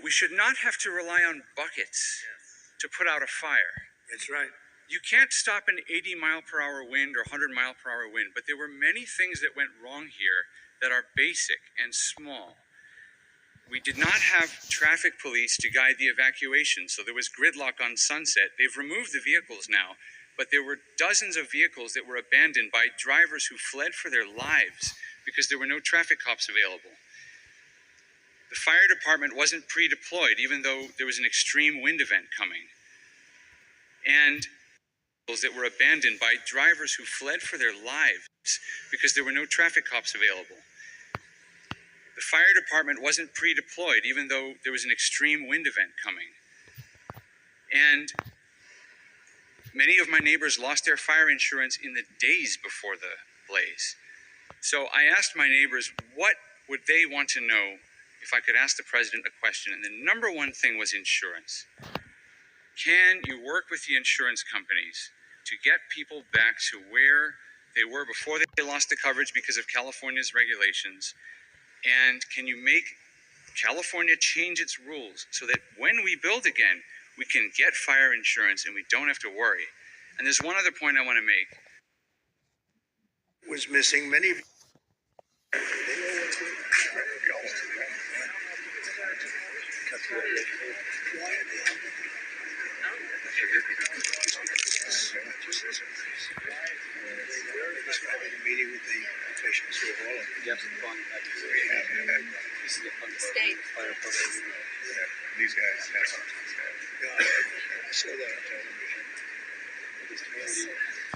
But we should not have to rely on buckets to put out a fire. That's right. You can't stop an 80-mile-per-hour wind or 100-mile-per-hour wind, but there were many things that went wrong here that are basic and small. We did not have traffic police to guide the evacuation, so there was gridlock on Sunset. They've removed the vehicles now, but there were dozens of vehicles that were abandoned by drivers who fled for their lives because there were no traffic cops available. The fire department wasn't pre-deployed, even though there was an extreme wind event coming. And that were abandoned by drivers who fled for their lives because there were no traffic cops available. The fire department wasn't pre-deployed, even though there was an extreme wind event coming. And many of my neighbors lost their fire insurance in the days before the blaze. So I asked my neighbors what would they want to know if I could ask the president a question. And the number one thing was insurance. Can you work with the insurance companies to get people back to where they were before they lost the coverage because of California's regulations? And can you make California change its rules so that when we build again, we can get fire insurance and we don't have to worry? And there's one other point I want to make. Was missing many. Meeting with the officials who are all of them. State. Yeah, these guys have something. I saw that on television.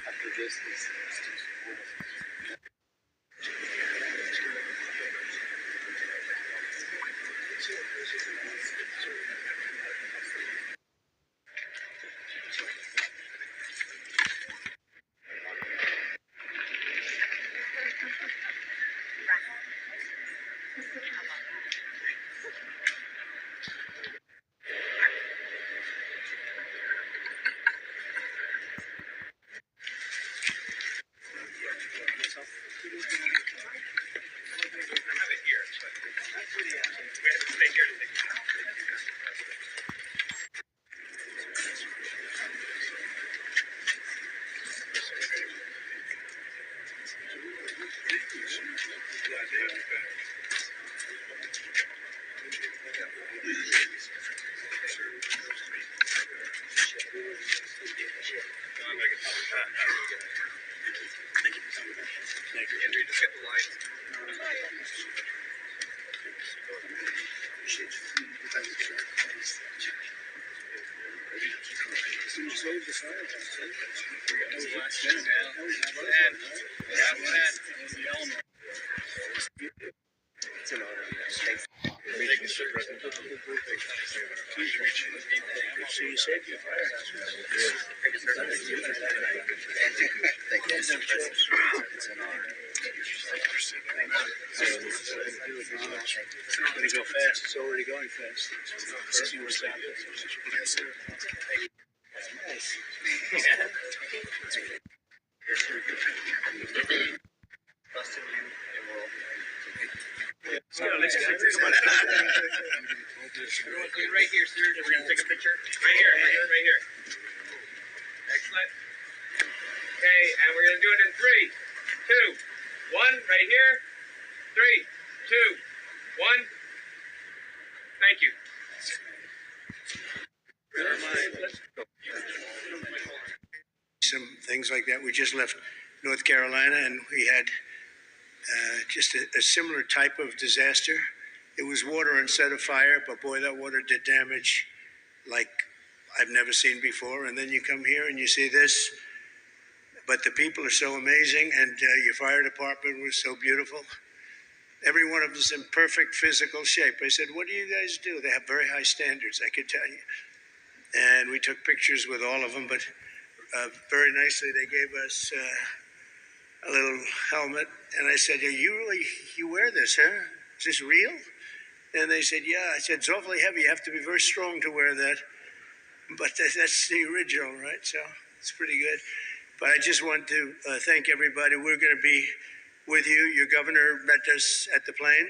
After this, So you saved your firehouse. thank you, Mr. President. It's an honor. It's going to go fast. It's already going fast. Let's go. Right here, sir. We're going to take a picture. Right here. Excellent. Okay, and we're going to do it in 3, 2, 1. Right here. 3, 2, 1. Thank you. Some things like that. We just left North Carolina, and we had just a similar type of disaster. It was water instead of fire, but boy, that water did damage like I've never seen before. And then you come here and you see this, but the people are so amazing, and your fire department was so beautiful. Every one of them is in perfect physical shape. I said, what do you guys do? They have very high standards, I could tell you. And we took pictures with all of them, but very nicely they gave us a little helmet. And I said, you wear this, huh? Is this real? And they said, yeah. I said, it's awfully heavy. You have to be very strong to wear that. But that's the original, right? So it's pretty good. But I just want to thank everybody. We're going to be with you. Your governor met us at the plane.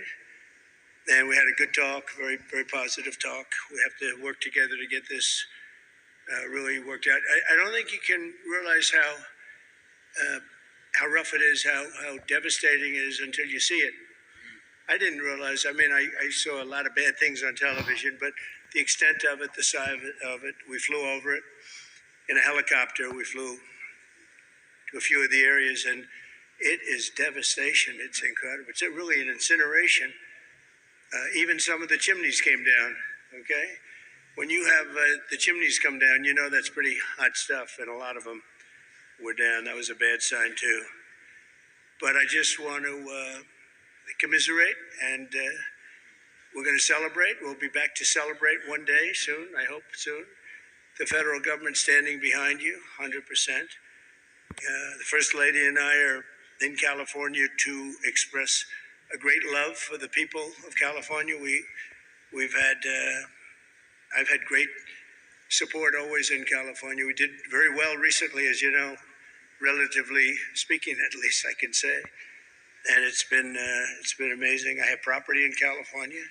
And we had a good talk, very, very positive talk. We have to work together to get this really worked out. I don't think you can realize how rough it is, how devastating it is until you see it. I didn't realize. I mean, I saw a lot of bad things on television, but the extent of it, the size of it, we flew over it in a helicopter. We flew to a few of the areas, and it is devastation. It's incredible. It's really an incineration. Even some of the chimneys came down. Okay, when you have the chimneys come down, you know that's pretty hot stuff, and a lot of them were down. That was a bad sign too. But I just want to commiserate, and we're going to celebrate. We'll be back to celebrate one day soon. I hope soon. The federal government standing behind you, 100%. The First Lady and I are in California to express a great love for the people of California. I've had great support always in California. We did very well recently, as you know, relatively speaking, at least I can say. And it's been amazing. I have property in California,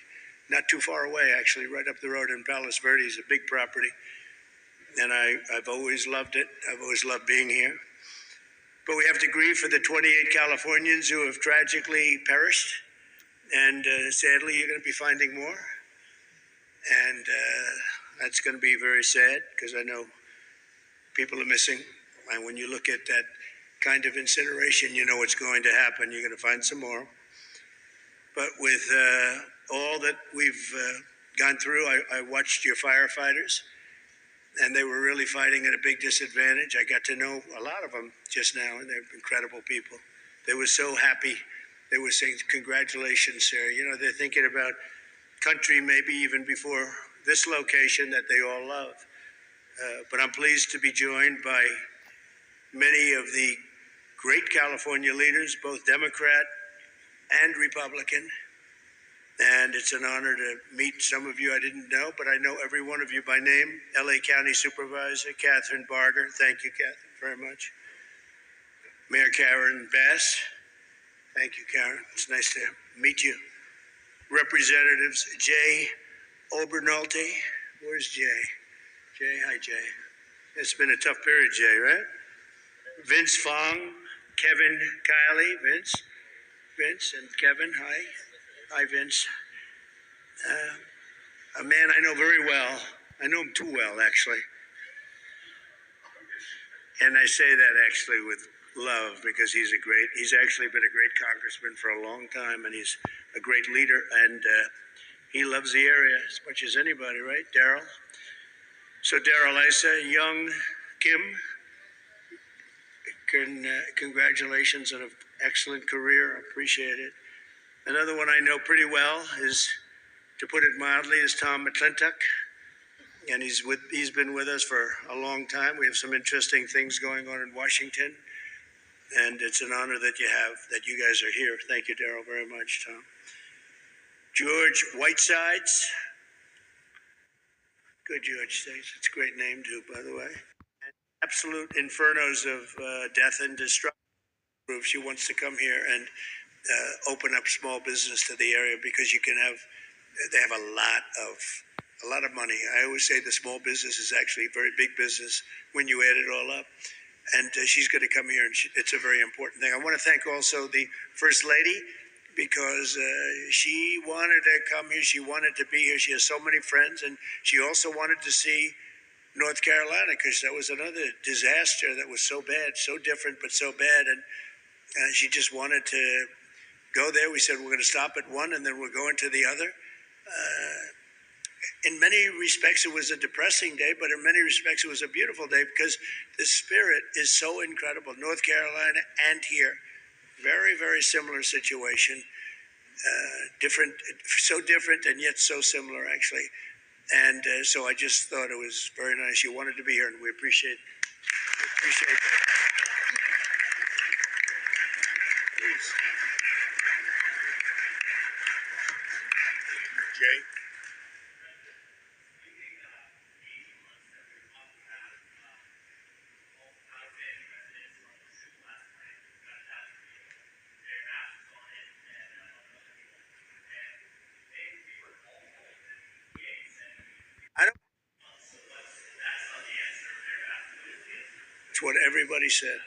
not too far away, actually, right up the road in Palos Verdes, a big property. And I've always loved it. I've always loved being here. But we have to grieve for the 28 Californians who have tragically perished. And sadly, you're going to be finding more. And that's going to be very sad because I know people are missing. And when you look at that kind of incineration, you know what's going to happen. You're going to find some more. But with all that we've gone through, I watched your firefighters, and they were really fighting at a big disadvantage. I got to know a lot of them just now, and they're incredible people. They were so happy. They were saying, congratulations, sir. You know, they're thinking about country maybe even before this location that they all love. But I'm pleased to be joined by many of the great California leaders, both Democrat and Republican. And it's an honor to meet some of you I didn't know, but I know every one of you by name. LA County Supervisor Catherine Barger. Thank you, Catherine, very much. Mayor Karen Bass. Thank you, Karen. It's nice to meet you. Representatives Jay Obernolte. Where's Jay? Jay, hi, Jay. It's been a tough period, Jay, right? Vince Fong, Kevin Kiley, Vince and Kevin, hi. Hi, Vince. A man I know very well. I know him too well, actually. And I say that actually with love because he's actually been a great congressman for a long time, and he's a great leader, and he loves the area as much as anybody, right? Daryl. So Daryl Issa, young Kim, congratulations on an excellent career. I appreciate it. Another one I know pretty well is, to put it mildly, is Tom McClintock. And he's been with us for a long time. We have some interesting things going on in Washington. And it's an honor that you guys are here. Thank you, Daryl, very much, Tom. George Whitesides. Good, George. It's a great name, too, by the way. Absolute infernos of death and destruction. She wants to come here and open up small business to the area because they have a lot of money. I always say the small business is actually a very big business when you add it all up. And she's going to come here, and it's a very important thing. I want to thank also the First Lady because she wanted to come here. She wanted to be here. She has so many friends, and she also wanted to see North Carolina because that was another disaster that was so bad, so different, but so bad. And she just wanted to go there. We said we're going to stop at one, and then we're going to the other. In many respects, it was a depressing day, but in many respects, it was a beautiful day because the spirit is so incredible. North Carolina and here, very, very similar situation. So different and yet so similar, actually. And so I just thought it was very nice. You wanted to be here, and we appreciate it. Please. Jay? everybody said.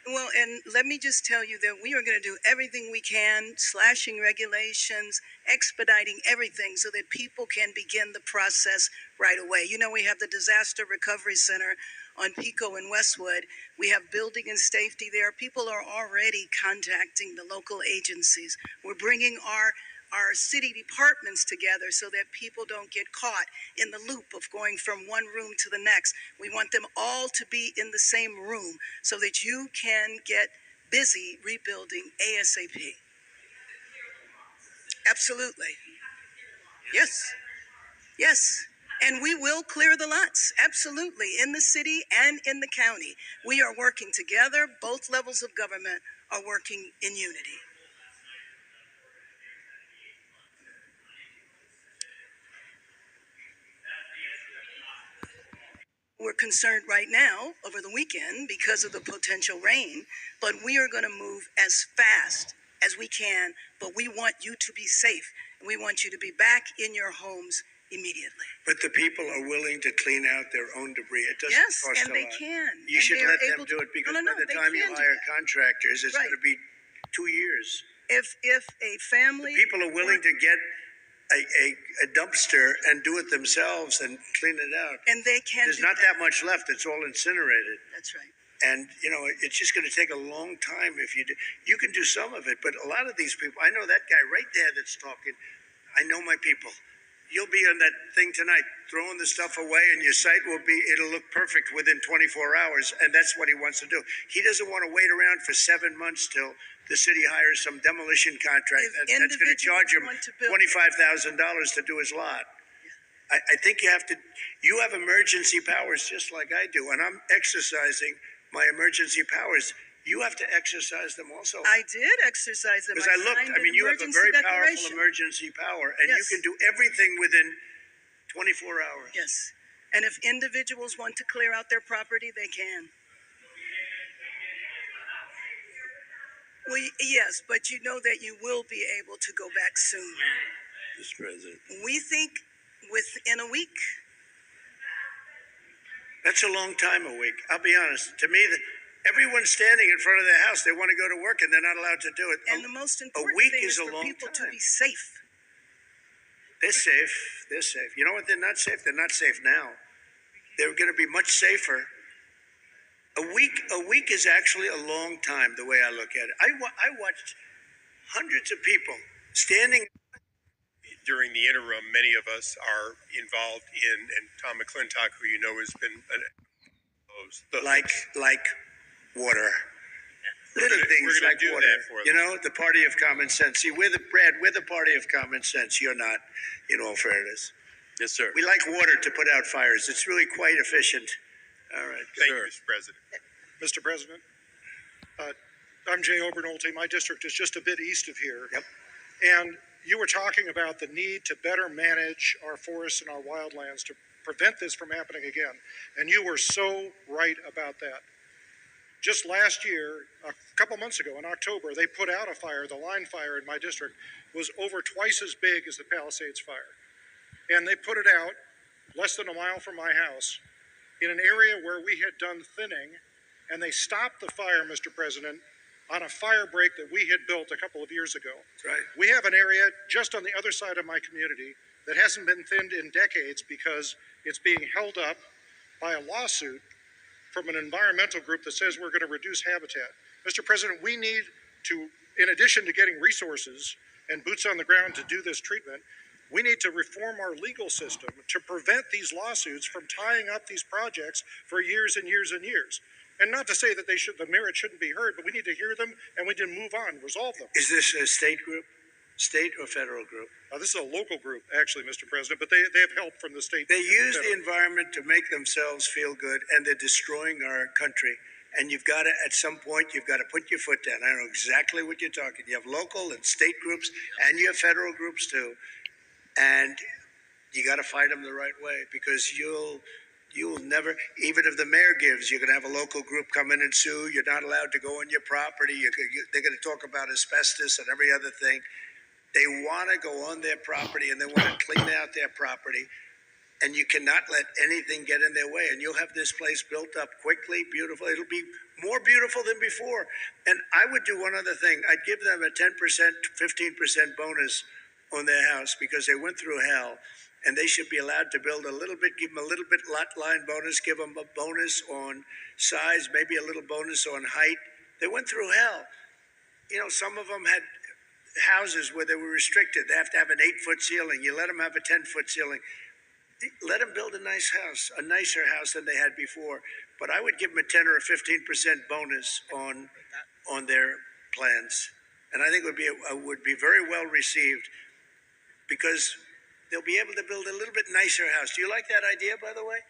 Well, and let me just tell you that we are going to do everything we can, slashing regulations, expediting everything so that people can begin the process right away. You know, we have the Disaster Recovery Center on Pico in Westwood. We have building and safety there. People are already contacting the local agencies. We're bringing our city departments together so that people don't get caught in the loop of going from one room to the next. We want them all to be in the same room so that you can get busy rebuilding ASAP. Absolutely. Yes. Yes. And we will clear the lots, absolutely, in the city and in the county. We are working together. Both levels of government are working in unity. We're concerned right now over the weekend because of the potential rain, but we are going to move as fast as we can. But we want you to be safe, and we want you to be back in your homes immediately. But the people are willing to clean out their own debris. It doesn't Yes, cost and a they lot. can. You and should they are let them able do to- it because No, by the they time you can do hire that. contractors, it's Right. going to be 2 years. If a family People are willing to get a dumpster and do it themselves and clean it out. and they can There's do not that much left. It's all incinerated. That's right. And, you know, it's just going to take a long time if you do. You can do some of it, but a lot of these people, I know that guy right there that's talking. I know my people. You'll be on that thing tonight, throwing the stuff away, and your site it'll look perfect within 24 hours, and that's what he wants to do. He doesn't want to wait around for 7 months till the city hires some demolition contract If that's going to individuals charge him want to build- $25,000 to do his lot. I think you have emergency powers just like I do, and I'm exercising my emergency powers. You have to exercise them also. I did exercise them. Because I looked, signed I mean, an you have a emergency very powerful declaration. emergency power, and you Yes. can do everything within 24 hours. Yes. And if individuals want to clear out their property, they can. Well, yes, but you know that you will be able to go back soon. Mr. President. We think within a week. That's a long time, a week. I'll be honest. To me, everyone's standing in front of their house. They want to go to work, and they're not allowed to do it. And the most important week thing is is a for long people to time. be safe. They're safe. They're safe. You know what? They're not safe. They're not safe now. They're going to be much safer. A week is actually a long time, the way I look at it. I watched hundreds of people standing. During the interim, many of us are involved in, and Tom McClintock, who you know has been like water. Little We're things gonna like do water. that for You them. know, the party of common sense. See, we're the party of common sense. You're not, in all fairness. Yes, sir. We like water to put out fires. It's really quite efficient. All right. Thank you, Mr. President. Mr. President, I'm Jay Obernolte. My district is just a bit east of here. Yep. And you were talking about the need to better manage our forests and our wildlands to prevent this from happening again. And you were so right about that. Just last year, a couple months ago in October, they put out a fire. The line fire in my district was over twice as big as the Palisades fire. And they put it out less than a mile from my house in an area where we had done thinning, and they stopped the fire, Mr. President, on a fire break that we had built a couple of years ago. That's right. We have an area just on the other side of my community that hasn't been thinned in decades because it's being held up by a lawsuit from an environmental group that says we're going to reduce habitat. Mr. President, we need to, in addition to getting resources and boots on the ground to do this treatment, we need to reform our legal system to prevent these lawsuits from tying up these projects for years and years and years. And not to say that the merit shouldn't be heard, but we need to hear them and we need to move on, resolve them. Is this a state group? State or federal group? This is a local group, actually, Mr. President, but they have help from the state. They and use the federal. environment to make themselves feel good, and they're destroying our country. And you've got to, at some point, you've got to put your foot down. I know exactly what you're talking. You have local and state groups, and you have federal groups too. And you got to fight them the right way, because you'll never, even if the mayor gives, you're going to have a local group come in and sue. You're not allowed to go on your property. They're going to talk about asbestos and every other thing. They want to go on their property and they want to clean out their property. and you cannot let anything get in their way. And you'll have this place built up quickly, beautiful. It'll be more beautiful than before. And I would do one other thing. I'd give them a 10%, 15% bonus on their house because they went through hell. And they should be allowed to build a little bit, give them a little bit lot line bonus, give them a bonus on size, maybe a little bonus on height. They went through hell. You know, some of them had houses where they were restricted. They have to have an 8-foot ceiling. You let them have a 10-foot ceiling. Let them build a nice house, a nicer house than they had before. But I would give them a 10 or a 15% bonus on their plans, and I think it would be very well received because they'll be able to build a little bit nicer house. Do you like that idea, by the way?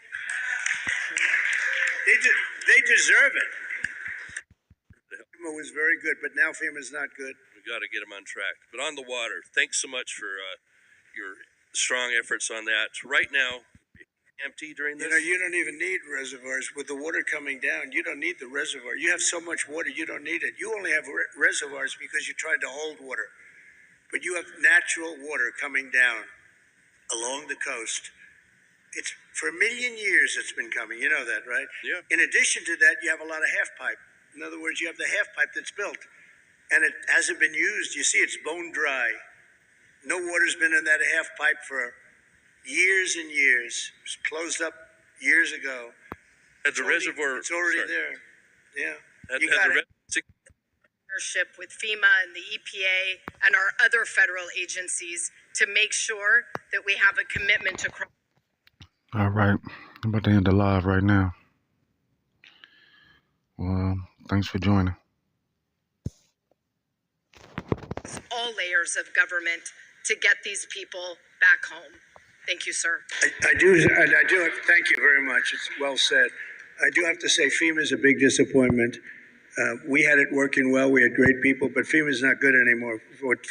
They deserve it. FEMA was very good, but now FEMA's not good. We got to get them on track. But on the water, thanks so much for your strong efforts on that. Right now, empty during this. You know, you don't even need reservoirs. With the water coming down, you don't need the reservoir. You have so much water, you don't need it. You only have reservoirs because you tried to hold water. But you have natural water coming down along the coast. It's for a million years it's been coming. You know that, right? Yeah. In addition to that, you have a lot of half pipe. In other words, you have the half pipe that's built, and it hasn't been used. You see, it's bone dry. No water's been in that half pipe for years and years. It was closed up years ago. At the reservoir. It's already sorry. there. Yeah. At You the got it. Partnership with FEMA and the EPA and our other federal agencies to make sure that we have a commitment to cross. All right, I'm about to end the live right now. Well, thanks for joining. All layers of government to get these people back home. Thank you, sir. I do. Thank you very much. It's well said. I do have to say FEMA is a big disappointment. We had it working well. We had great people, but FEMA is not good anymore. What